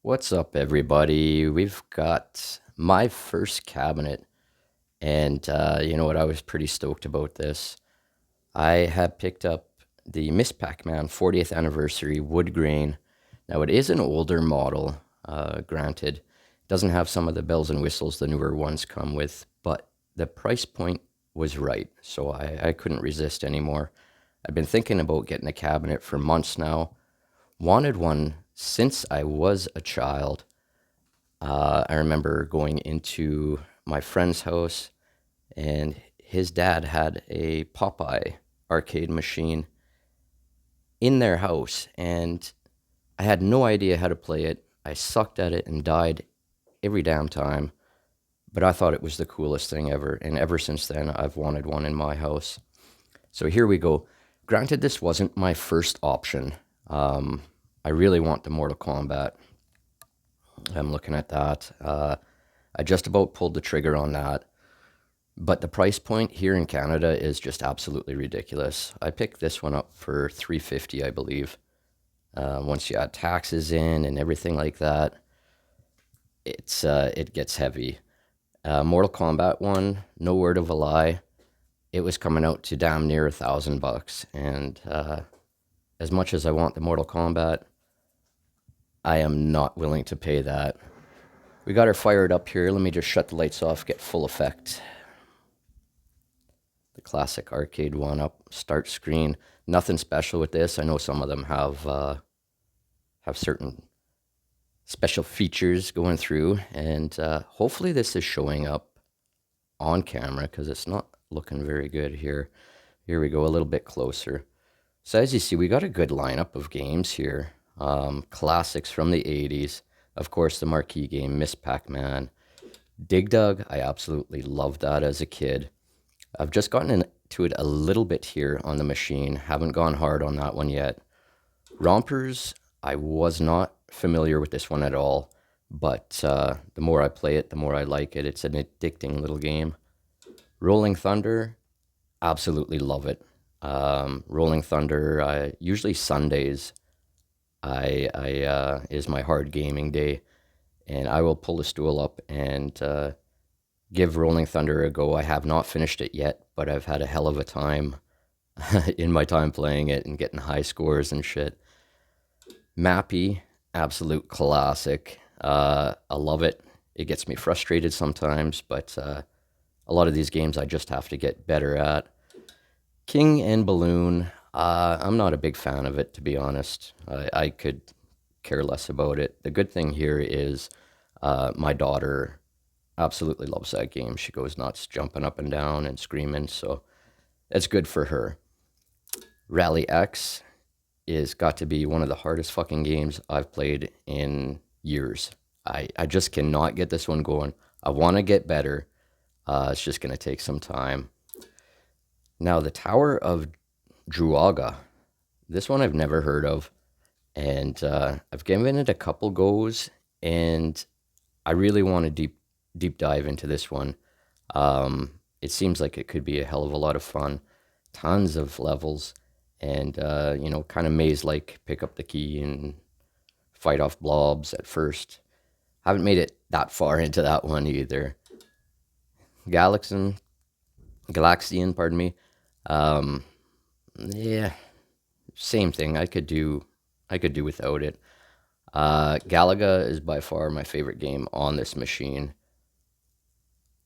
What's up, everybody? We've got my first cabinet, and you know what? I was pretty stoked about this. I had picked up the Miss Pac-Man 40th anniversary wood grain. Now, it is an older model, granted. It doesn't have some of the bells and whistles the newer ones come with, but the price point was right, so I couldn't resist anymore. I've been thinking about getting a cabinet for months now. Wanted one since I was a child. I remember going into my friend's house, and his dad had a Popeye arcade machine in their house, and I had no idea how to play it. I sucked at it and died every damn time, but I thought it was the coolest thing ever, and ever since then, I've wanted one in my house. So here we go. Granted, this wasn't my first option. I really want the Mortal Kombat. I'm looking at that. I just about pulled the trigger on that. But the price point here in Canada is just absolutely ridiculous. I picked this one up for $350, I believe. Once you add taxes in and everything like that, it gets heavy. Mortal Kombat one, no word of a lie, it was coming out to damn near $1,000. And as much as I want the Mortal Kombat, I am not willing to pay that. We got her fired up here. Let me just shut the lights off, get full effect. The classic Arcade1up start screen. Nothing special with this. I know some of them have certain special features going through, and hopefully this is showing up on camera because it's not looking very good here. Here we go, a little bit closer. So as you see, we got a good lineup of games here. Classics from the 80s. Of course, the marquee game, Miss Pac-Man. Dig Dug, I absolutely loved that as a kid. I've just gotten into it a little bit here on the machine. Haven't gone hard on that one yet. Rompers, I was not familiar with this one at all, but the more I play it, the more I like it. It's an addicting little game. Rolling Thunder, absolutely love it. Rolling Thunder, usually Sundays, I is my hard gaming day, and I will pull the stool up and give Rolling Thunder a go. I have not finished it yet, but I've had a hell of a time in my time playing it and getting high scores and shit. Mappy, absolute classic. I love it. It gets me frustrated sometimes, but a lot of these games I just have to get better at. King and Balloon, I'm not a big fan of it, to be honest. I could care less about it. The good thing here is my daughter absolutely loves that game. She goes nuts, jumping up and down and screaming, so it's good for her. Rally X is got to be one of the hardest fucking games I've played in years. I just cannot get this one going. I want to get better. It's just going to take some time. Now, the Tower of Druaga. This one I've never heard of, and I've given it a couple goes, and I really want to deep dive into this one. It seems like it could be a hell of a lot of fun. Tons of levels, and you know, kind of maze-like. Pick up the key and fight off blobs at first. Haven't made it that far into that one either. Galaxian, pardon me. Yeah, same thing. I could do without it. Galaga is by far my favorite game on this machine.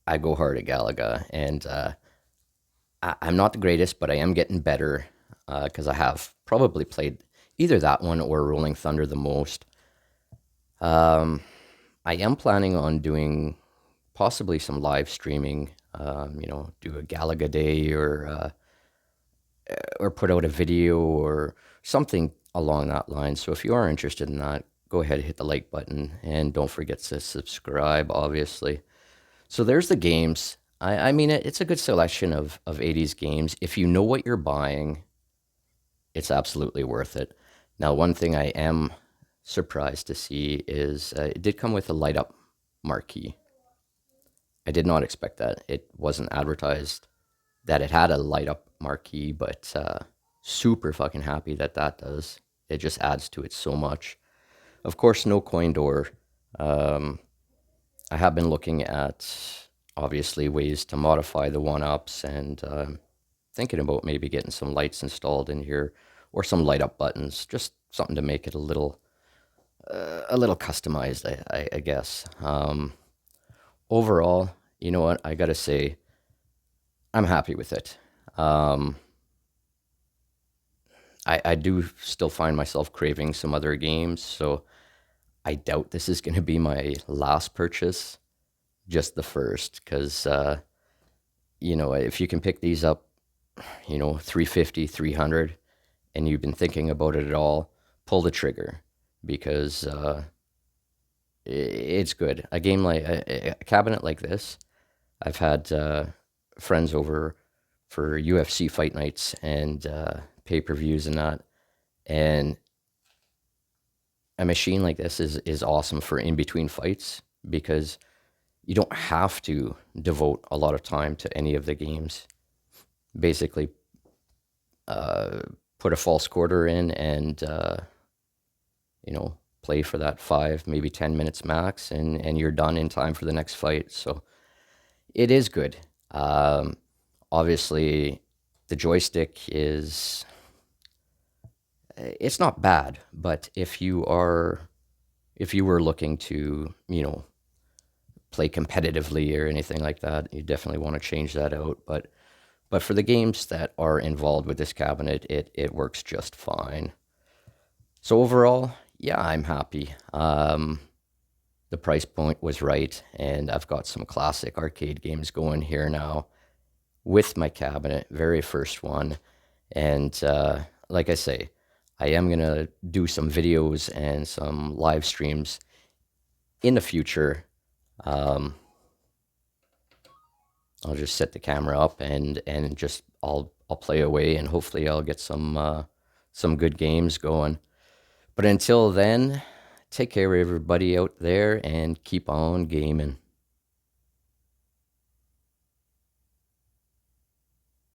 I go hard at Galaga, and I'm not the greatest, but I am getting better because I have probably played either that one or Rolling Thunder the most. I am planning on doing possibly some live streaming. You know, do a Galaga day or put out a video or something along that line. So if you are interested in that, go ahead and hit the like button, and don't forget to subscribe, obviously. So there's the games. I mean, it's a good selection of 80s games. If you know what you're buying, it's absolutely worth it. Now, one thing I am surprised to see is it did come with a light up marquee. I did not expect that. It wasn't advertised that it had a light up marquee, but super fucking happy that that does. It just adds to it so much. Of course, no coin door. Um, I have been looking at obviously ways to modify the one-ups and thinking about maybe getting some lights installed in here or some light up buttons, just something to make it a little customized, I guess. Overall, you know what? I gotta say, I'm happy with it. Um, I do still find myself craving some other games, so I doubt this is going to be my last purchase, just the first, because, if you can pick these up, 350, 300, and you've been thinking about it at all, pull the trigger because it's good. A game like a cabinet like this, I've had friends over for UFC fight nights and pay-per-views and that, and a machine like this is awesome for in between fights because you don't have to devote a lot of time to any of the games. Basically, uh, put a false quarter in and play for that 5, maybe 10 minutes max, and you're done in time for the next fight. So it is good. Um, Obviously, the joystick is it's not bad, but if you were looking to play competitively or anything like that, you definitely want to change that out. But for the games that are involved with this cabinet, it works just fine. So overall, yeah, I'm happy. The price point was right, and I've got some classic arcade games going here now with my cabinet, very first one. And like I say, I am going to do some videos and some live streams in the future. Um, I'll just set the camera up and just I'll play away, and hopefully I'll get some good games going. But until then, take care everybody out there and keep on gaming.